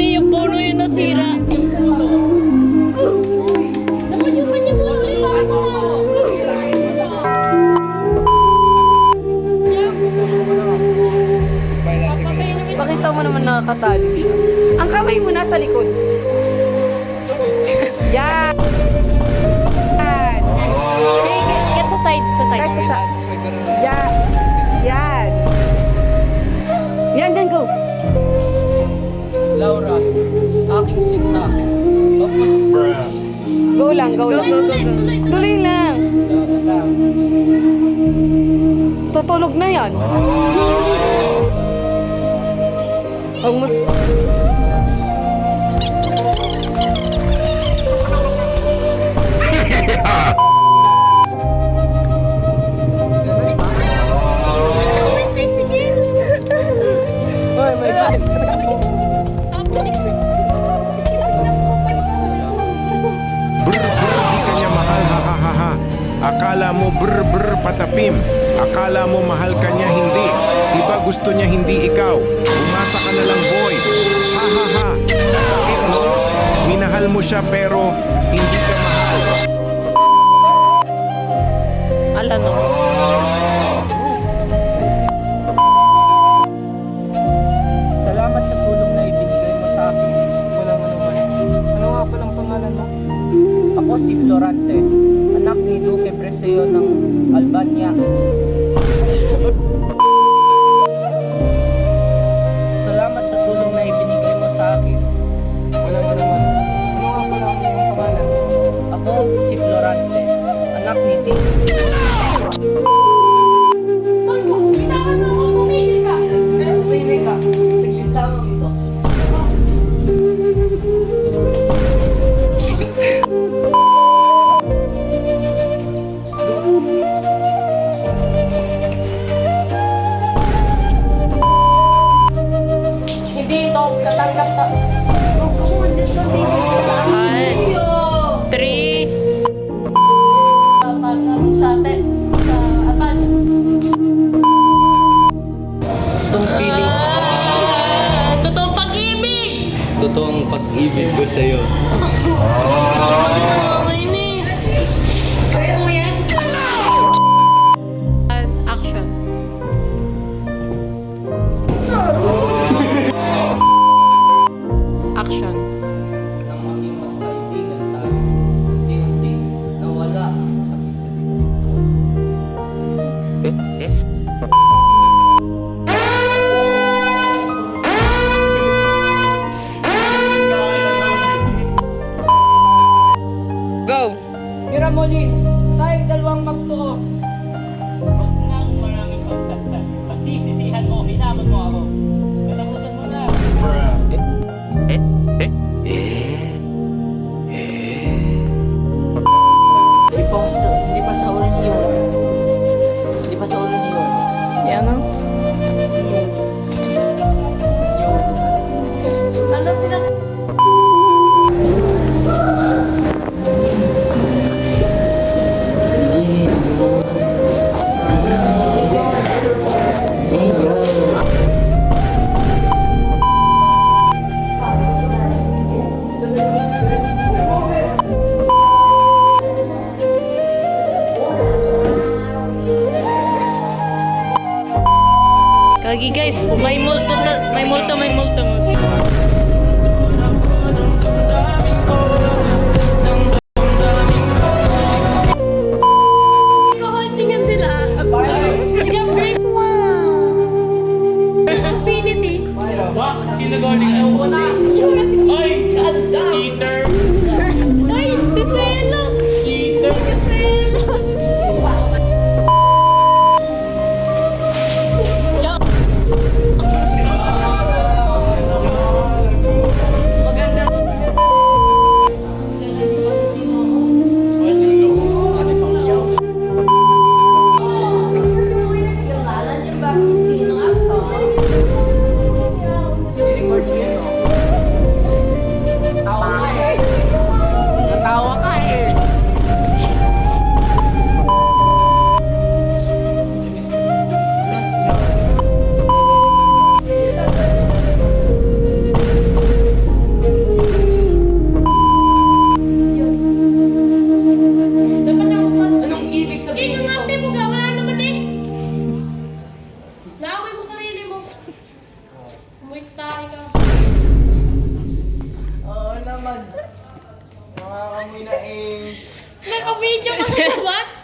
Hindi, yung puno yung nasira. Naman yung kanya mo. Pakita mo naman nakakatali siya. Ang kamay mo nasa likod. Yan. Yan. Get sa side, sa side. Kahit sa Yan. Yan. Yan, yan, go. Laura, aking sinta. Huwag mas... Go lang, go lang. Tuloy lang. Tutulog na yan. Huwag mo... Brr, di ka niya mahal, ha ha ha ha. Akala mo brr brr patapim. Akala mo mahal ka niya, hindi. Iba gusto niya, hindi ikaw. Umasa ka na lang, boy. Ha ha ha. Sakit mo. Minahal mo siya pero hindi ka mahal. Ala no. Salamat sa tulong na ibinigay mo sa akin. Walang anuman. Ano nga palang pangalan mo? Ako si Florante, anak ni Duque Preseo ng Albania. Salamat sa tulong na ibinigay mo sa akin. Walang anuman. Ano nga palang iyong pangalan? Ako si Florante, anak ni Tito. Hindi ito. Katanggap na. Three. Sa atin. Sa apan. Itong feelings, Totoong pag-ibig! totoong pag-ibig ko sa'yo. Kaya mo yan? Action. Action. Nang maging magkaibigan tayo, unti-unti nawala ang sakit sa dibdib. Go. Hiramolin, tayong dalawang magtuos. Huwag nang maraming pagsatsan. Pagsisisihan mo, hinamon mo ako. Katapusan mo na. Nakakamoy na eh. Naka-video ka sa what?